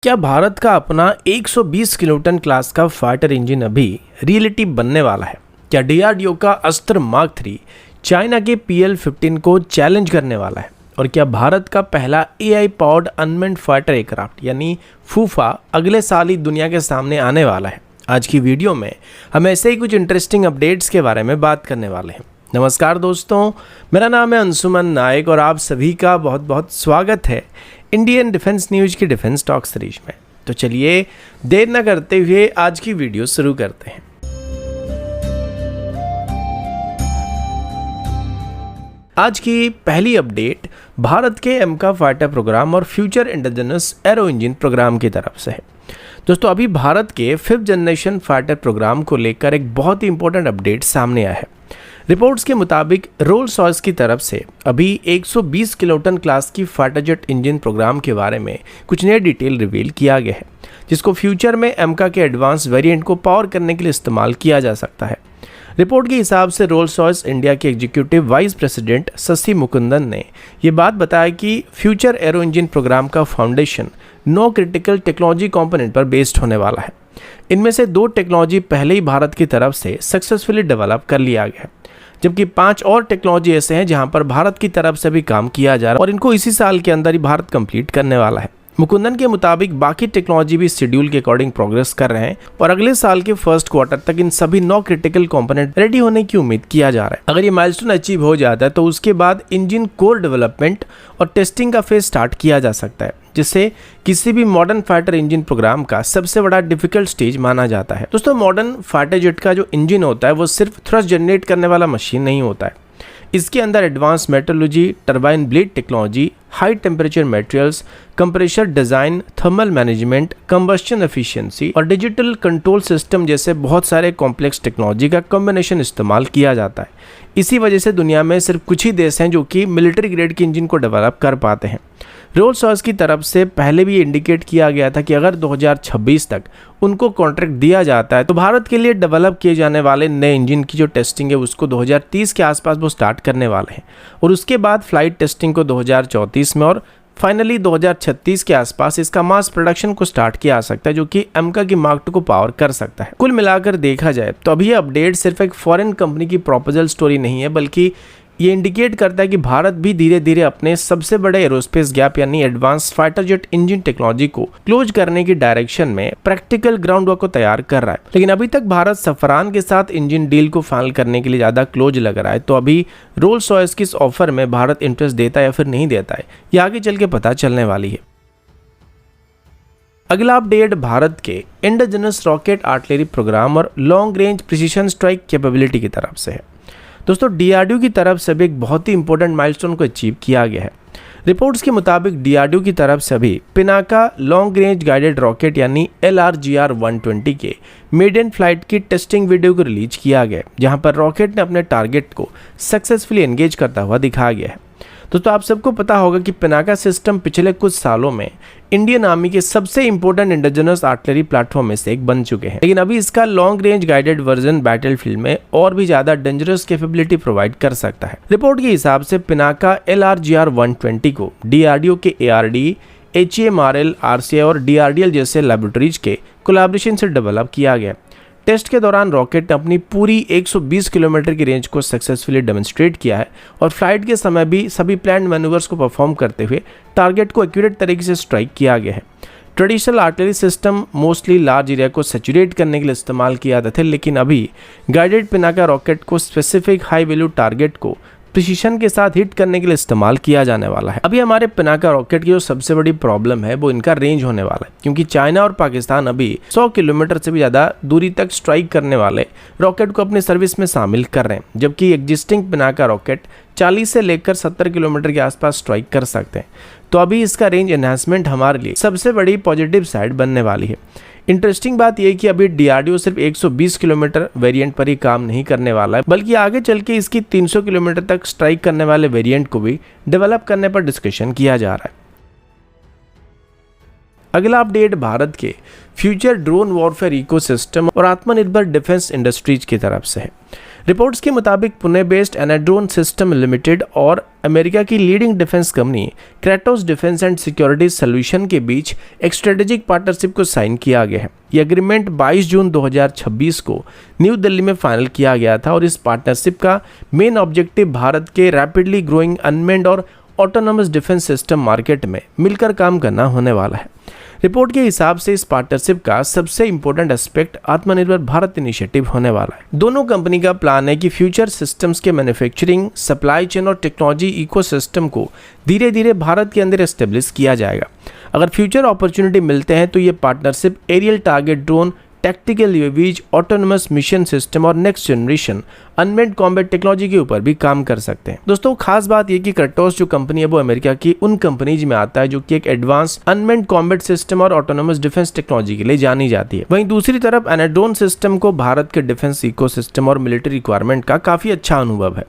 क्या भारत का अपना 120 किलोटन क्लास का फाइटर इंजन अभी रियलिटी बनने वाला है? क्या डीआरडीओ का अस्त्र मार्क 3 चाइना के PL-15 को चैलेंज करने वाला है? और क्या भारत का पहला AI powered unmanned fighter aircraft यानी फूफा अगले साल ही दुनिया के सामने आने वाला है? आज की वीडियो में हम ऐसे ही कुछ इंटरेस्टिंग अपडेट्स के बारे में बात करने वाले हैं। नमस्कार दोस्तों, मेरा नाम है अंशुमन नायक और आप सभी का बहुत बहुत स्वागत है इंडियन डिफेंस न्यूज की डिफेंस टॉक सीरीज में। तो चलिए देर न करते हुए आज की वीडियो शुरू करते हैं। आज की पहली अपडेट भारत के एमका फाइटर प्रोग्राम और future indigenous aero engine programme की तरफ से है। दोस्तों, अभी भारत के 5th जनरेशन फाइटर प्रोग्राम को लेकर एक बहुत ही इंपॉर्टेंट अपडेट सामने आया है। रिपोर्ट्स के मुताबिक रोल्स रॉयस की तरफ से अभी 120 किलोटन क्लास की फाइटर जेट इंजन प्रोग्राम के बारे में कुछ नए डिटेल रिवील किया गया है, जिसको फ्यूचर में एमका के एडवांस वेरिएंट को पावर करने के लिए इस्तेमाल किया जा सकता है। रिपोर्ट के हिसाब से रोल्स रॉयस इंडिया के executive vice president Shashi Mukundan ने ये बात बताया कि फ्यूचर एरो इंजन प्रोग्राम का फाउंडेशन 9 क्रिटिकल टेक्नोलॉजी कंपोनेंट पर बेस्ड होने वाला है। इनमें से 2 टेक्नोलॉजी पहले ही भारत की तरफ से सक्सेसफुली डेवलप कर लिया गया है, जबकि 5 और टेक्नोलॉजी ऐसे हैं जहां पर भारत की तरफ से भी काम किया जा रहा है और इनको इसी साल के अंदर ही भारत कंप्लीट करने वाला है। मुकुंदन के मुताबिक बाकी टेक्नोलॉजी भी शेड्यूल के अकॉर्डिंग प्रोग्रेस कर रहे हैं और अगले साल के फर्स्ट क्वार्टर तक इन सभी 9 क्रिटिकल कंपोनेंट रेडी होने की उम्मीद किया जा रहा है। अगर ये माइलस्टोन अचीव हो जाता है तो उसके बाद इंजन कोर डेवलपमेंट और टेस्टिंग का फेज स्टार्ट किया जा सकता है, जिससे किसी भी मॉडर्न फाइटर इंजन प्रोग्राम का सबसे बड़ा डिफिकल्ट स्टेज माना जाता है। दोस्तों, मॉडर्न फाइटर जेट का जो इंजन होता है वो सिर्फ थ्रस्ट जनरेट करने वाला मशीन नहीं होता है। इसके अंदर advance metrology, turbine blade technology, high temperature materials, compressor design, thermal management, combustion efficiency और डिजिटल कंट्रोल सिस्टम जैसे बहुत सारे कॉम्प्लेक्स टेक्नोलॉजी का कॉम्बिनेशन इस्तेमाल किया जाता है। इसी वजह से दुनिया में सिर्फ कुछ ही देश हैं जो कि मिलिट्री ग्रेड के इंजन को डेवलप कर पाते हैं। रोल्स रॉयस की तरफ से पहले भी इंडिकेट किया गया था कि अगर 2026 तक उनको कॉन्ट्रैक्ट दिया जाता है तो भारत के लिए डेवलप किए जाने वाले नए इंजन की जो टेस्टिंग है उसको 2030 के आसपास वो स्टार्ट करने वाले हैं और उसके बाद फ्लाइट टेस्टिंग को 2034 में और फाइनली 2036 के आसपास इसका मास प्रोडक्शन को स्टार्ट किया जा सकता है, जो कि एमका की मार्क 2 को पावर कर सकता है। कुल मिलाकर देखा जाए तो अभी ये अपडेट सिर्फ एक फॉरेन कंपनी की प्रपोजल स्टोरी नहीं है, बल्कि ये इंडिकेट करता है कि भारत भी धीरे धीरे अपने सबसे बड़े एरोस्पेस गैप यानी advance fighter jet engine technology को क्लोज करने की डायरेक्शन में प्रैक्टिकल ग्राउंड वर्क को तैयार कर रहा है। लेकिन अभी तक भारत सफरान के साथ इंजन डील को फाइनल करने के लिए ज्यादा क्लोज लग रहा है, तो अभी रोल्स रॉयस की इस ऑफर में भारत इंटरेस्ट देता है या फिर नहीं देता है, ये आगे चल के पता चलने वाली है। अगला अपडेट भारत के इंडिजिनस रॉकेट आर्टिलरी प्रोग्राम और long range precision strike capability की तरफ से है। दोस्तों, डीआरडीओ की तरफ से भी एक बहुत ही इंपॉर्टेंट माइलस्टोन को अचीव किया गया है। रिपोर्ट्स के मुताबिक डीआरडीओ की तरफ से अभी Pinaka long range guided rocket यानी LRGR-120 के मेडन फ्लाइट की टेस्टिंग वीडियो को रिलीज किया गया, जहां पर रॉकेट ने अपने टारगेट को सक्सेसफुली एंगेज करता हुआ दिखाया गया है। दोस्तों, आप सबको पता होगा कि पिनाका सिस्टम पिछले कुछ सालों में इंडियन आर्मी के सबसे इंपॉर्टेंट इंडिजिनस आर्टिलरी प्लेटफॉर्म में से एक बन चुके हैं, लेकिन अभी इसका long range guided version battlefield में और भी ज्यादा डेंजरस कैपेबिलिटी प्रोवाइड कर सकता है। रिपोर्ट के हिसाब से पिनाका LRGR-120 को डीआरडीओ के ARD, HEMRL, RCI और DRDL जैसे लैबोरेटरीज के कोलैबोरेशन से डेवलप किया गया। टेस्ट के दौरान रॉकेट ने अपनी पूरी 120 किलोमीटर की रेंज को सक्सेसफुली डेमोन्स्ट्रेट किया है और फ्लाइट के समय भी सभी प्लान्ड मैन्यूवर्स को परफॉर्म करते हुए टारगेट को एक्यूरेट तरीके से स्ट्राइक किया गया है। Traditional artillery system mostly large area को सैचुरेट करने के लिए इस्तेमाल किया जाते थे, लेकिन अभी गाइडेड पिनाका रॉकेट को स्पेसिफिक हाई वैल्यू टारगेट को प्रिसीजन के साथ हिट करने के लिए इस्तेमाल किया जाने वाला है। अभी हमारे पिनाका रॉकेट की जो सबसे बड़ी प्रॉब्लम है वो इनका रेंज होने वाला है, क्योंकि चाइना और पाकिस्तान अभी 100 किलोमीटर से भी ज़्यादा दूरी तक स्ट्राइक करने वाले रॉकेट को अपने सर्विस में शामिल कर रहे हैं, जबकि एग्जिस्टिंग पिनाका रॉकेट 40 से लेकर 70 किलोमीटर के आसपास स्ट्राइक कर सकते हैं। तो अभी इसका रेंज एनहांसमेंट हमारे लिए सबसे बड़ी पॉजिटिव साइड बनने वाली है। इंटरेस्टिंग बात यह है कि अभी डीआरडीओ सिर्फ 120 किलोमीटर वेरिएंट पर ही काम नहीं करने वाला है, बल्कि आगे चल के इसकी 300 किलोमीटर तक स्ट्राइक करने वाले वेरिएंट को भी डेवलप करने पर डिस्कशन किया जा रहा है। अगला अपडेट भारत के फ्यूचर ड्रोन वॉरफेयर इकोसिस्टम और आत्मनिर्भर डिफेंस इंडस्ट्रीज की तरफ से है। रिपोर्ट्स के मुताबिक पुणे बेस्ड एनाड्रोन सिस्टम लिमिटेड और अमेरिका की leading defence company Kratos defence and security solution के बीच एक स्ट्रेटेजिक पार्टनरशिप को साइन किया गया है। यह एग्रीमेंट 22 जून 2026 को न्यू दिल्ली में फाइनल किया गया था और इस पार्टनरशिप का मेन ऑब्जेक्टिव भारत के रैपिडली ग्रोइंग अनमैन्ड और ऑटोनोमस डिफेंस सिस्टम मार्केट में मिलकर काम करना होने वाला है। रिपोर्ट के हिसाब से इस पार्टनरशिप का सबसे इंपॉर्टेंट एस्पेक्ट आत्मनिर्भर भारत इनिशिएटिव होने वाला है। दोनों कंपनी का प्लान है कि फ्यूचर सिस्टम्स के मैन्युफैक्चरिंग, सप्लाई चेन और टेक्नोलॉजी इकोसिस्टम को धीरे धीरे भारत के अंदर एस्टेब्लिश किया जाएगा। अगर फ्यूचर अपॉर्चुनिटी मिलते हैं तो ये partnership aerial target drone, tactical UAVs, autonomous mission system और next generation unmanned combat technology के ऊपर भी काम कर सकते हैं। दोस्तों, खास बात यह कि क्रेटोस जो कंपनी है वो अमेरिका की उन कंपनीज में आता है जो कि एक एडवांस अनमैन्ड कॉम्बैट सिस्टम और ऑटोनोमस डिफेंस टेक्नोलॉजी के लिए जानी जाती है। वहीं दूसरी तरफ एनाड्रोन सिस्टम को भारत के डिफेंस इकोसिस्टम और मिलिट्री रिक्वायरमेंट का काफी अच्छा अनुभव है।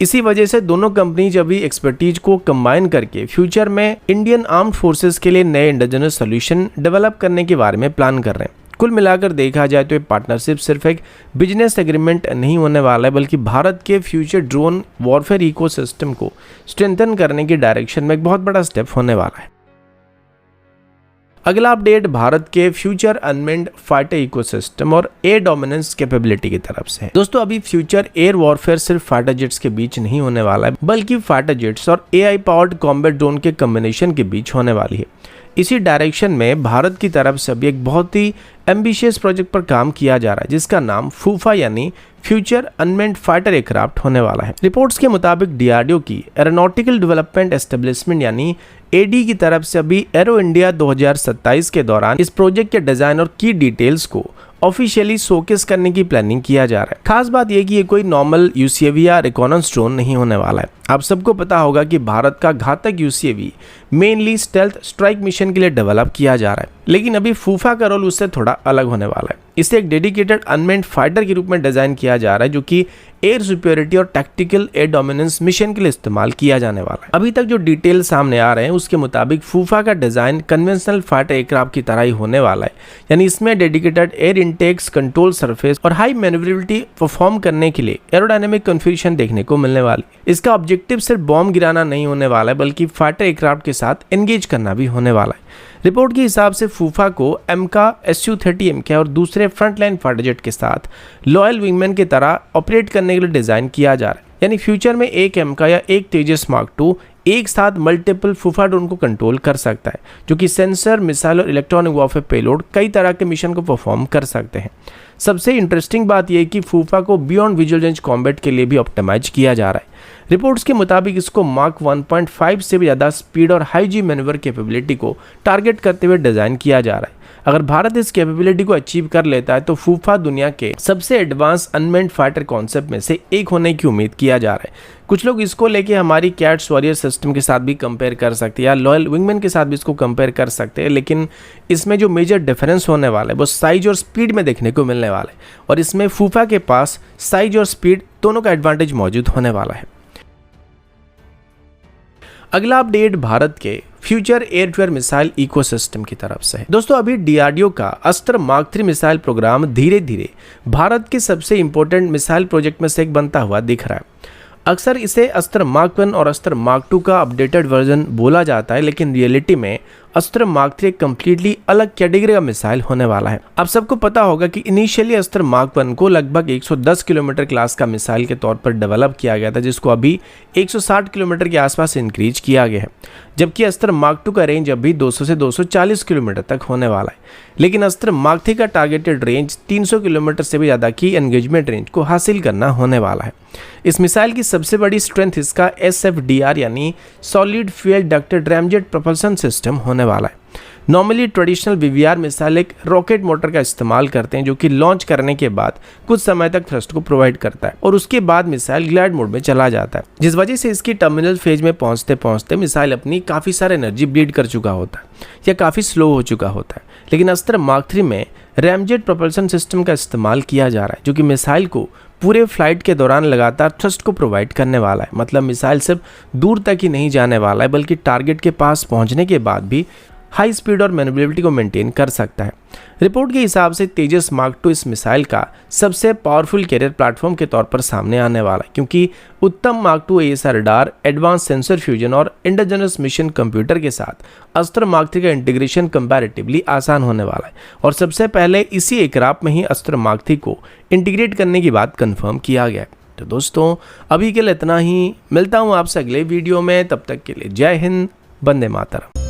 इसी वजह से दोनों कंपनीज अभी एक्सपर्टीज को कंबाइन करके फ्यूचर में इंडियन आर्म्ड फोर्सेस के लिए नए इंडिजिनस सॉल्यूशन डेवलप करने के बारे में प्लान कर रहे हैं। कुल मिलाकर देखा जाए तो ये पार्टनरशिप सिर्फ एक बिजनेस एग्रीमेंट नहीं होने वाला है, बल्कि भारत के फ्यूचर ड्रोन वॉरफेयर इकोसिस्टम को स्ट्रेंथन करने की डायरेक्शन में एक बहुत बड़ा स्टेप होने वाला है। अगला अपडेट भारत के फ्यूचर अनमैन्ड फाइटर इकोसिस्टम और एयर डोमिनेंस कैपेबिलिटी की तरफ से है। दोस्तों, अभी फ्यूचर एयर वॉरफेयर सिर्फ फाइटर जेट्स के बीच नहीं होने वाला है, बल्कि फाइटर जेट्स और एआई पावर्ड कॉम्बैट ड्रोन के कॉम्बिनेशन के बीच होने वाली है। इसी डायरेक्शन में भारत की तरफ से भी एक बहुत ही एम्बिशियस प्रोजेक्ट पर काम किया जा रहा है, जिसका नाम फूफा यानी फ्यूचर अनमैन्ड फाइटर एयरक्राफ्ट होने वाला है। रिपोर्ट्स के मुताबिक डीआरडीओ की एरोनॉटिकल डेवलपमेंट एस्टेब्लिशमेंट यानी एडी की तरफ से अभी एरो इंडिया 2027 के दौरान इस प्रोजेक्ट के डिजाइन और की डिटेल्स को ऑफिशियली शोकेस करने की प्लानिंग किया जा रहा है। खास बात यह कि ये कोई नॉर्मल यूसीएवी या रिकॉनेंस ड्रोन नहीं होने वाला है। आप सबको पता होगा कि भारत का घातक UCAV mainly stealth strike mission के लिए डेवलप किया जा रहा है, लेकिन अभी फूफा का रोल उससे थोड़ा अलग होने वाला है। इसे एक डेडिकेटेड अनमैन्ड फाइटर के रूप में डिजाइन किया जा रहा है, जो कि एयर सुपेरियरिटी और टैक्टिकल एयर डोमिनेंस मिशन के लिए इस्तेमाल किया जाने वाला है। अभी तक जो डिटेल सामने आ रहे हैं उसके मुताबिक फूफा का डिजाइन कन्वेंशनल फाइटर एयरक्राफ्ट की तरह ही होने वाला है, यानी इसमें dedicated air intakes, control surface और हाई मैन्युवरेबिलिटी परफॉर्म करने के लिए एरोडायनेमिक कॉन्फ़िगरेशन देखने को मिलने वाली। इसका ऑब्जेक्टिव सिर्फ बॉम्ब गिराना नहीं होने वाला है, बल्कि फाइटर एयरक्राफ्ट के साथ एंगेज करना भी होने वाला है। रिपोर्ट के हिसाब से फूफा को एमका, SU-30 एमके और दूसरे फ्रंटलाइन फाइटर जेट के साथ लॉयल विंगमैन की तरह ऑपरेट करने के लिए डिजाइन किया जा रहा है। यानी फ्यूचर में एक एमका या एक तेजस मार्क 2 एक साथ मल्टीपल फूफा ड्रोन को कंट्रोल कर सकता है, जो कि सेंसर, मिसाइल और इलेक्ट्रॉनिक वॉरफेयर पेलोड कई तरह के मिशन को परफॉर्म कर सकते हैं। सबसे इंटरेस्टिंग बात यह है कि फूफा को बियॉन्ड विजुअल रेंज कॉम्बैट के लिए भी ऑप्टिमाइज किया जा रहा है। रिपोर्ट्स के मुताबिक इसको मार्क 1.5 से भी ज़्यादा स्पीड और हाई जी मैन्यूवर कैपेबिलिटी को टारगेट करते हुए डिज़ाइन किया जा रहा है। अगर भारत इस कैपेबिलिटी को अचीव कर लेता है तो फूफा दुनिया के सबसे एडवांस अनमैन्ड फाइटर कॉन्सेप्ट में से एक होने की उम्मीद किया जा रहा है। कुछ लोग इसको लेके हमारी कैट्स वॉरियर सिस्टम के साथ भी कंपेयर कर सकते हैं या लॉयल विंगमैन के साथ भी इसको कंपेयर कर सकते हैं, लेकिन इसमें जो मेजर डिफरेंस होने वाला है वो साइज और स्पीड में देखने को मिलने वाला है, और इसमें फूफा के पास साइज और स्पीड दोनों का एडवांटेज मौजूद होने वाला है। अगला अपडेट भारत के future air to air missile ecosystem की तरफ से है। दोस्तों, अभी डीआरडीओ का अस्त्र मार्क 3 मिसाइल प्रोग्राम धीरे धीरे भारत के सबसे इंपॉर्टेंट मिसाइल प्रोजेक्ट में से एक बनता हुआ दिख रहा है। अक्सर इसे अस्त्र मार्क 1 और अस्त्र मार्क 2 का अपडेटेड वर्जन बोला जाता है, लेकिन रियलिटी में अस्त्र मार्क 3 कंप्लीटली अलग कैटेगरी का मिसाइल होने वाला है। आप सबको पता होगा कि इनिशियली अस्त्र मार्क 1 को लगभग 110 किलोमीटर क्लास का मिसाइल के तौर पर डेवलप किया गया था, जिसको अभी 160 किलोमीटर के आसपास इंक्रीज किया गया है, जबकि अस्त्र मार्क 2 का रेंज अभी 200 से 240 किलोमीटर तक होने वाला है। लेकिन अस्त्र मार्क 3 का टारगेटेड रेंज 300 किलोमीटर से भी ज़्यादा की एंगेजमेंट रेंज को हासिल करना होने वाला है। इस मिसाइल की सबसे बड़ी स्ट्रेंथ इसका SFDR यानी solid fuel ducted ramjet propulsion system होने वाला है। नॉर्मली ट्रेडिशनल VVR मिसाइल एक रॉकेट मोटर का इस्तेमाल करते हैं, जो कि लॉन्च करने के बाद कुछ समय तक थ्रस्ट को प्रोवाइड करता है और उसके बाद मिसाइल ग्लाइड मोड में चला जाता है, जिस वजह से इसकी टर्मिनल फेज में पहुंचते पहुंचते मिसाइल अपनी काफ़ी सारे एनर्जी ब्लीड कर चुका होता है या काफ़ी स्लो हो चुका होता है। लेकिन अस्त्र मार्क 3 में रैमजेट प्रोपल्शन सिस्टम का इस्तेमाल किया जा रहा है, जो कि मिसाइल को पूरे फ्लाइट के दौरान लगातार थ्रस्ट को प्रोवाइड करने वाला है। मतलब मिसाइल सिर्फ दूर तक ही नहीं जाने वाला है, बल्कि टारगेट के पास पहुंचने के बाद भी हाई स्पीड और मैनेजेबिलिटी को मेंटेन कर सकता है। रिपोर्ट के हिसाब से तेजस मार्क 2 इस मिसाइल का सबसे पावरफुल कैरियर प्लेटफॉर्म के तौर पर सामने आने वाला है, क्योंकि उत्तम mark 2 AESA radar, advance sensor fusion और इंडिजिनस मिशन कंप्यूटर के साथ अस्त्र मार्क 3 का इंटीग्रेशन कंपैरेटिवली आसान होने वाला है और सबसे पहले इसी एयरक्राफ्ट में ही अस्त्र मार्क 3 को इंटीग्रेट करने की बात कंफर्म किया गया है। तो दोस्तों अभी के लिए इतना ही, मिलता हूँ आपसे अगले वीडियो में, तब तक के लिए जय हिंद, वंदे मातरम।